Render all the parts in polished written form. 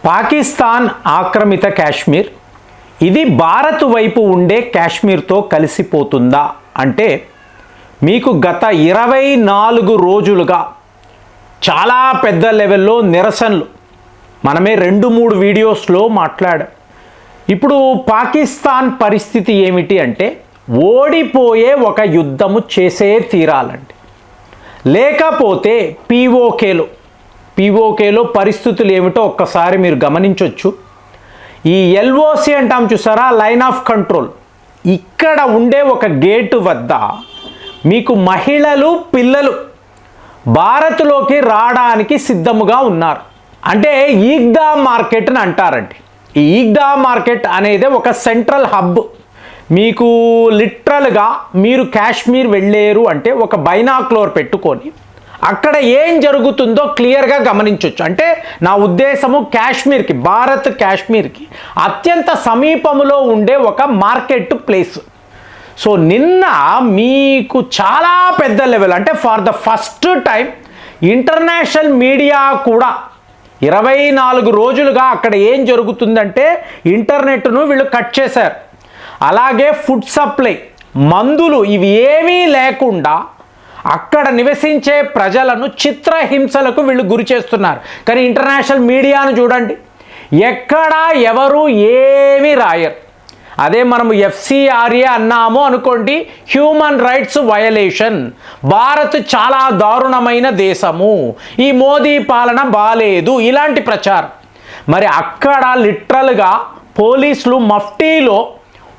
పాకిస్తాన్ ఆక్రమిత కాశ్మీర్ ఇది భారత్ వైపు ఉండే కాశ్మీర్తో కలిసిపోతుందా అంటే మీకు గత 24 రోజులుగా చాలా పెద్ద లెవెల్లో నిరసనలు మనమే 2-3 వీడియోస్లో మాట్లాడాం. ఇప్పుడు పాకిస్తాన్ పరిస్థితి ఏమిటి అంటే ఓడిపోయే ఒక యుద్ధము చేసే తీరాలండి, లేకపోతే పీఓకేలో పరిస్థితులు ఏమిటో ఒక్కసారి మీరు గమనించవచ్చు. ఈ ఎల్ఓసి అంటాం చూసారా, లైన్ ఆఫ్ కంట్రోల్, ఇక్కడ ఉండే ఒక గేటు వద్ద మీకు మహిళలు పిల్లలు భారత్లోకి రావడానికి సిద్ధముగా ఉన్నారు. అంటే ఈద్గా మార్కెట్ అని అంటారండి. ఈ ఈద్గా మార్కెట్ అనేది ఒక సెంట్రల్ హబ్. మీకు లిటరల్గా మీరు కాశ్మీర్ వెళ్ళారు అంటే ఒక బైనాక్లోర్ పెట్టుకొని అక్కడ ఏం జరుగుతుందో క్లియర్గా గమనించవచ్చు. అంటే నా ఉద్దేశము కాశ్మీర్కి, భారత్ కాశ్మీర్కి అత్యంత సమీపంలో ఉండే ఒక మార్కెట్ ప్లేస్. సో నిన్న మీకు చాలా పెద్ద లెవెల్, అంటే for the first time international media కూడా 24 రోజులుగా అక్కడ ఏం జరుగుతుందంటే ఇంటర్నెట్ను వీళ్ళు కట్ చేశారు. అలాగే ఫుడ్ సప్లై, మందులు ఇవి ఏమీ లేకుండా అక్కడ నివసించే ప్రజలను చిత్రహింసలకు వీళ్ళు గురి చేస్తున్నారు. కానీ ఇంటర్నేషనల్ మీడియాను చూడండి, ఎక్కడా ఎవరు ఏమీ రాయరు. అదే మనము ఎఫ్సిఆర్ఏ అన్నాము అనుకోండి, హ్యూమన్ రైట్స్ వయలేషన్, భారత్ చాలా దారుణమైన దేశము, ఈ మోదీ పాలన బాలేదు, ఇలాంటి ప్రచారం. మరి అక్కడ లిటరల్గా పోలీసులు మఫ్టీలో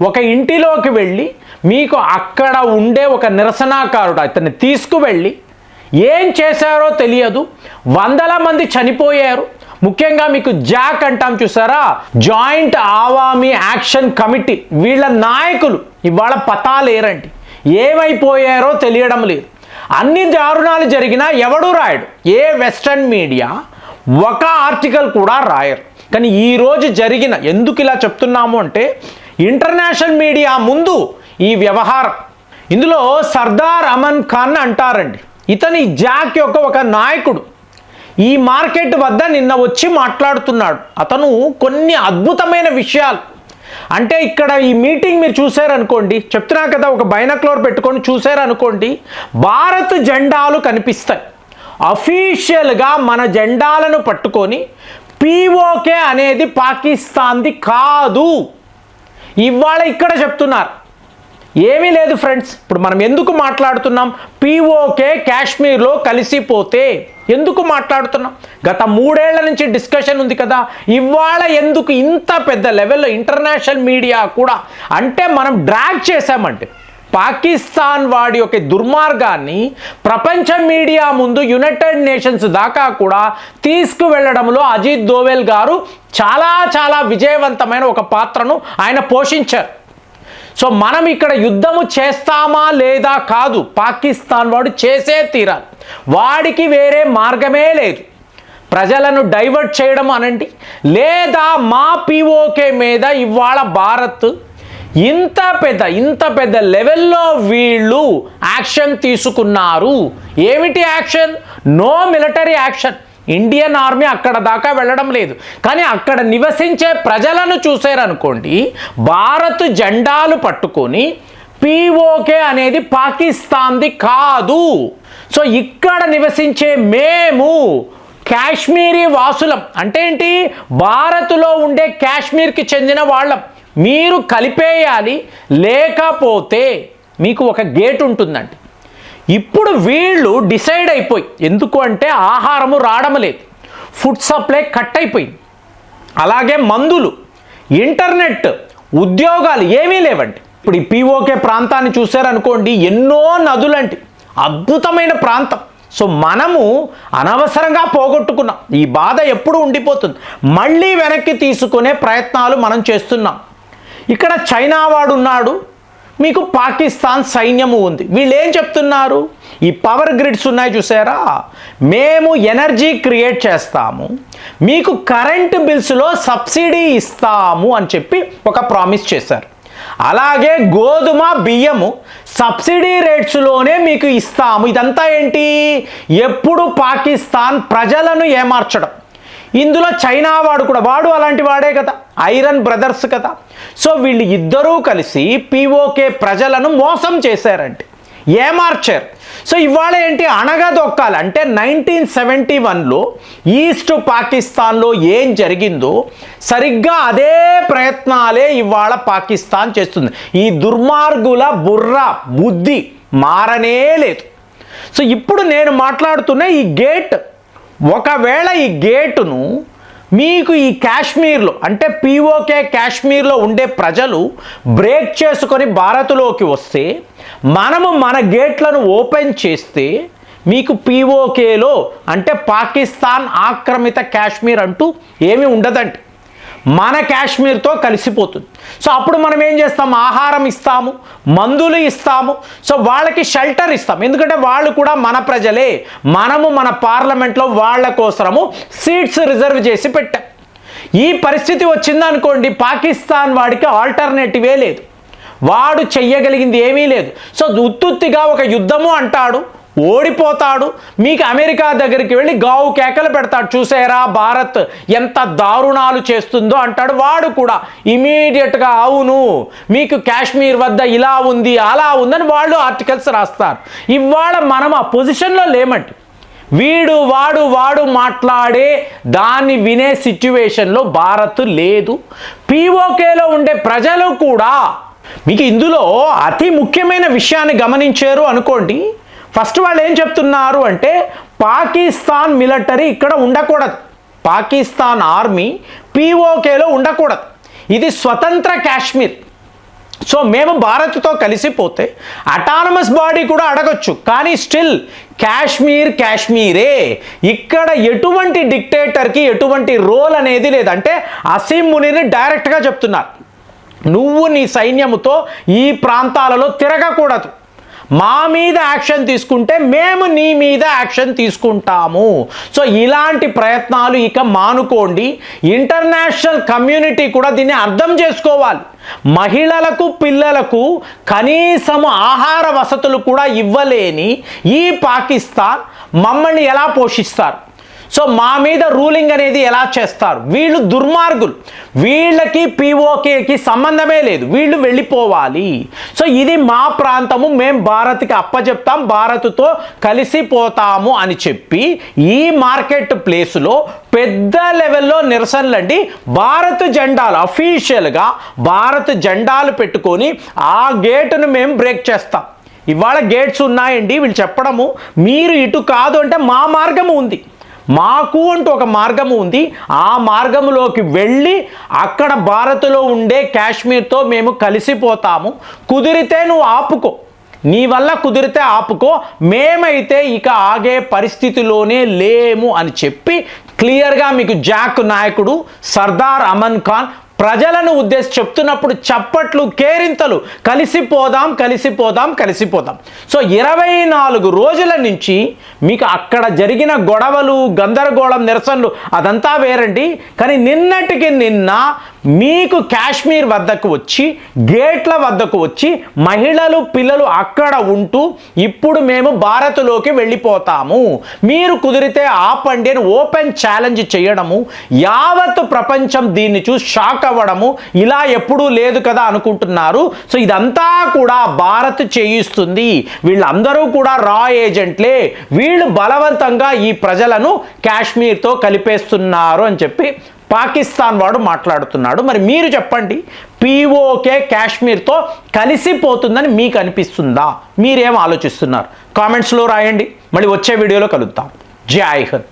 ఒక ఇంటిలోకి వెళ్ళి మీకు అక్కడ ఉండే ఒక నిరసనకారుడు అతన్ని తీసుకువెళ్ళి ఏం చేశారో తెలియదు, వందల మంది చనిపోయారు. ముఖ్యంగా మీకు జాక్ అంటాం చూసారా, జాయింట్ ఆవామీ యాక్షన్ కమిటీ, వీళ్ళ నాయకులు ఇవాళ పతాలేరండి, ఏమైపోయారో తెలియడం లేదు. అన్ని దారుణాలు జరిగినా ఎవడూ రాయడు, ఏ వెస్టర్న్ మీడియా ఒక ఆర్టికల్ కూడా రాయరు. కానీ ఈరోజు జరిగిన, ఎందుకు ఇలా చెప్తున్నాము అంటే ఇంటర్నేషనల్ మీడియా ముందు ఈ వ్యవహారం, ఇందులో సర్దార్ అమన్ ఖాన్ అంటారండి, ఇతని జాక్ యొక్క ఒక నాయకుడు ఈ మార్కెట్ వద్ద నిన్న వచ్చి మాట్లాడుతున్నాడు. అతను కొన్ని అద్భుతమైన విషయాలు, అంటే ఇక్కడ ఈ మీటింగ్ మీరు చూసారనుకోండి, చెప్తున్నా కదా, ఒక బైనాక్లోర్ పెట్టుకొని చూసారనుకోండి, భారత్ జెండాలు కనిపిస్తాయి. అఫీషియల్గా మన జెండాలను పట్టుకొని పీఓకే అనేది పాకిస్తాన్ది కాదు ఇవాళ ఇక్కడ చెప్తున్నారు. ఏమీ లేదు ఫ్రెండ్స్, ఇప్పుడు మనం ఎందుకు మాట్లాడుతున్నాం, పీఓకే కాశ్మీర్లో కలిసిపోతే ఎందుకు మాట్లాడుతున్నాం? గత 3 ఏళ్ల నుంచి డిస్కషన్ ఉంది కదా, ఇవాళ ఎందుకు ఇంత పెద్ద లెవెల్లో ఇంటర్నేషనల్ మీడియా కూడా, అంటే మనం డ్రాగ్ చేశామంటే పాకిస్తాన్ వాడి యొక్క దుర్మార్గాన్ని ప్రపంచ మీడియా ముందు యునైటెడ్ నేషన్స్ దాకా కూడా తీసుకువెళ్ళడంలో అజిత్ దోవెల్ గారు చాలా విజయవంతమైన ఒక పాత్రను ఆయన పోషించారు. సో మనం ఇక్కడ యుద్ధము చేస్తామా లేదా కాదు, పాకిస్తాన్ వాడు చేసే తీరాలి, వాడికి వేరే మార్గమే లేదు. ప్రజలను డైవర్ట్ చేయడం అనండి, లేదా మా పీఓకే మీద ఇవాళ భారత్ ఇంత పెద్ద లెవెల్లో వీళ్ళు యాక్షన్ తీసుకున్నారు. ఏమిటి action? No military action. Indian army అక్కడ దాకా వెళ్ళడం లేదు, కానీ అక్కడ నివసించే ప్రజలను చూసారనుకోండి, భారత్ జెండాలు పట్టుకొని పీఓకే అనేది పాకిస్తాన్ది కాదు. సో ఇక్కడ నివసించే మేము కాశ్మీరీ వాసులం, అంటే ఏంటి, భారత్లో ఉండే కాశ్మీర్కి చెందిన వాళ్ళం, మీరు కలిపేయాలి, లేకపోతే మీకు ఒక గేట్ ఉంటుందండి. ఇప్పుడు వీళ్ళు డిసైడ్ అయిపోయి, ఎందుకు అంటే ఆహారము రావడం లేదు, ఫుడ్ సప్లై కట్ అయిపోయింది, అలాగే మందులు, ఇంటర్నెట్, ఉద్యోగాలు ఏమీ లేవండి. ఇప్పుడు ఈ పీఓకే ప్రాంతాన్ని చూసారనుకోండి, ఎన్నో నదులంటి అద్భుతమైన ప్రాంతం. సో మనము అనవసరంగా పోగొట్టుకున్నాం, ఈ బాధ ఎప్పుడు ఉండిపోతుంది, మళ్ళీ వెనక్కి తీసుకునే ప్రయత్నాలు మనం చేస్తున్నాం. ఇక్కడ చైనా వాడు ఉన్నాడు, మీకు పాకిస్తాన్ సైన్యము ఉంది. వీళ్ళు ఏం చెప్తున్నారు, ఈ పవర్ గ్రిడ్స్ ఉన్నాయి చూసారా, మేము ఎనర్జీ క్రియేట్ చేస్తాము, మీకు కరెంట్ బిల్స్లో సబ్సిడీ ఇస్తాము అని చెప్పి ఒక ప్రామిస్ చేశారు. అలాగే గోధుమ బియ్యము సబ్సిడీ రేట్స్లోనే మీకు ఇస్తాము. ఇదంతా ఏంటి, ఎప్పుడు పాకిస్తాన్ ప్రజలను ఏమార్చడం, ఇందులో చైనా వాడు కూడా, వాడు అలాంటి వాడే కదా, ఐరన్ బ్రదర్స్ కదా. సో వీళ్ళు ఇద్దరూ కలిసి పీఓకే ప్రజలను మోసం చేశారంటే, ఏమార్చారు. సో ఇవాళ ఏంటి, అణగదొక్కాలి అంటే 1971లో ఈస్ట్ పాకిస్తాన్లో ఏం జరిగిందో సరిగ్గా అదే ప్రయత్నాలే ఇవాళ పాకిస్తాన్ చేస్తుంది. ఈ దుర్మార్గుల బుద్ధి మారనే లేదు. సో ఇప్పుడు నేను మాట్లాడుతున్న ఈ గేట్, ఒకవేళ ఈ గేటును మీకు ఈ కాశ్మీర్లో అంటే పీఓకే కాశ్మీర్లో ఉండే ప్రజలు బ్రేక్ చేసుకొని భారత్లోకి వస్తే, మనము మన గేట్లను ఓపెన్ చేస్తే మీకు పీఓకేలో అంటే పాకిస్తాన్ ఆక్రమిత కాశ్మీర్ అంటూ ఏమీ ఉండదండి, మన కాశ్మీర్తో కలిసిపోతుంది. సో అప్పుడు మనం ఏం చేస్తాం, ఆహారం ఇస్తాము, మందులు ఇస్తాము, సో వాళ్ళకి షెల్టర్ ఇస్తాం, ఎందుకంటే వాళ్ళు కూడా మన ప్రజలే. మనము మన పార్లమెంట్లో వాళ్ళ కోసము సీట్స్ రిజర్వ్ చేసి పెట్టాం. ఈ పరిస్థితి వచ్చిందనుకోండి, పాకిస్తాన్ వాడికి ఆల్టర్నేటివే లేదు, వాడు చెయ్యగలిగింది ఏమీ లేదు. సో ఉత్తుత్తిగా ఒక యుద్ధము అంటాడు, ఓడిపోతాడు, మీకు అమెరికా దగ్గరికి వెళ్ళి గావు కేకలు పెడతాడు, చూసారా భారత్ ఎంత దారుణాలు చేస్తుందో అంటాడు. వాడు కూడా ఇమీడియట్గా అవును మీకు కాశ్మీర్ వద్ద ఇలా ఉంది అలా ఉందని వాళ్ళు ఆర్టికల్స్ రాస్తారు. ఇవాళ మనం ఆ పొజిషన్లో లేమండి. వాడు మాట్లాడే దాన్ని వినే సిచ్యువేషన్లో భారత్ లేదు. పీఓకేలో ఉండే ప్రజలు కూడా, మీకు ఇందులో అతి ముఖ్యమైన విషయాన్ని గమనించారు అనుకోండి. ఫస్ట్ వాళ్ళు ఏం చెప్తున్నారు అంటే, పాకిస్తాన్ మిలిటరీ ఇక్కడ ఉండకూడదు, పాకిస్తాన్ ఆర్మీ పీఓకేలో ఉండకూడదు, ఇది స్వతంత్ర కాశ్మీర్. సో మేము భారత్తో కలిసిపోతే అటానమస్ బాడీ కూడా అడగొచ్చు, కానీ స్టిల్ కాశ్మీరే. ఇక్కడ ఎటువంటి డిక్టేటర్కి ఎటువంటి రోల్ అనేది లేదు. అంటే అసీం మునీని డైరెక్ట్గా చెప్తున్నారు, నువ్వు నీ సైన్యముతో ఈ ప్రాంతాలలో తిరగకూడదు, మా మీద యాక్షన్ తీసుకుంటే మేము నీ మీద యాక్షన్ తీసుకుంటాము. సో ఇలాంటి ప్రయత్నాలు ఇక మానుకోండి. ఇంటర్నేషనల్ కమ్యూనిటీ కూడా దీన్ని అర్థం చేసుకోవాలి. మహిళలకు పిల్లలకు కనీసం ఆహార వసతులు కూడా ఇవ్వలేని ఈ పాకిస్తాన్ మమ్మల్ని ఎలా పోషిస్తారు, సో మా మీద రూలింగ్ అనేది ఎలా చేస్తారు? వీళ్ళు దుర్మార్గులు, వీళ్ళకి పీఓకేకి సంబంధమే లేదు, వీళ్ళు వెళ్ళిపోవాలి. సో ఇది మా ప్రాంతము, మేము భారత్కి అప్పచెప్తాం, భారత్తో కలిసిపోతాము అని చెప్పి ఈ మార్కెట్ ప్లేస్లో పెద్ద లెవెల్లో నిరసనలండి. భారత్ జెండాలు అఫీషియల్గా భారత్ జెండాలు పెట్టుకొని ఆ గేటును మేము బ్రేక్ చేస్తాం. ఇవాళ గేట్స్ ఉన్నాయండి, వీళ్ళు చెప్పడము మీరు ఇటు కాదు అంటే మా మార్గము ఉంది, మాకు అంటూ ఒక మార్గము ఉంది, ఆ మార్గంలోకి వెళ్ళి అక్కడ భారత్లో ఉండే కాశ్మీర్తో మేము కలిసిపోతాము. కుదిరితే నువ్వు ఆపుకో, నీ వల్ల కుదిరితే ఆపుకో, మేమైతే ఇక ఆగే పరిస్థితిలోనే లేము అని చెప్పి క్లియర్గా మీకు జాక్ నాయకుడు సర్దార్ అమన్ ఖాన్ ప్రజలను ఉద్దేశించి చెప్తున్నప్పుడు చప్పట్లు కేరింతలు, కలిసిపోదాం కలిసిపోదాం కలిసిపోదాం. సో 24 రోజుల నుంచి మీకు అక్కడ జరిగిన గొడవలు, గందరగోళం, నిరసనలు అదంతా వేరండి. కానీ నిన్నటికి నిన్న మీకు కాశ్మీర్ వద్దకు వచ్చి, గేట్ల వద్దకు వచ్చి మహిళలు పిల్లలు అక్కడ ఉంటూ ఇప్పుడు మేము భారత్లోకి వెళ్ళిపోతాము, మీరు కుదిరితే ఆపండి అని ఓపెన్ ఛాలెంజ్ చేయడము, యావత్ ప్రపంచం దీన్ని చూసి షాక్ అవ్వడము, ఇలా ఎప్పుడూ లేదు కదా అనుకుంటున్నారు. సో ఇదంతా కూడా భారత్ చేయిస్తుంది, వీళ్ళందరూ కూడా రా ఏజెంట్లే, వీళ్ళు బలవంతంగా ఈ ప్రజలను కాశ్మీర్తో కలిపేస్తున్నారు అని చెప్పి పాకిస్తాన్ వాడు మాట్లాడుతున్నాడు. మరి మీరు చెప్పండి, పీఓకే కాశ్మీర్తో కలిసిపోతుందని మీకు అనిపిస్తుందా? మీరేం ఆలోచిస్తున్నారు? కామెంట్స్లో రాయండి. మళ్ళీ వచ్చే వీడియోలో కలుద్దాం. జై హింద్.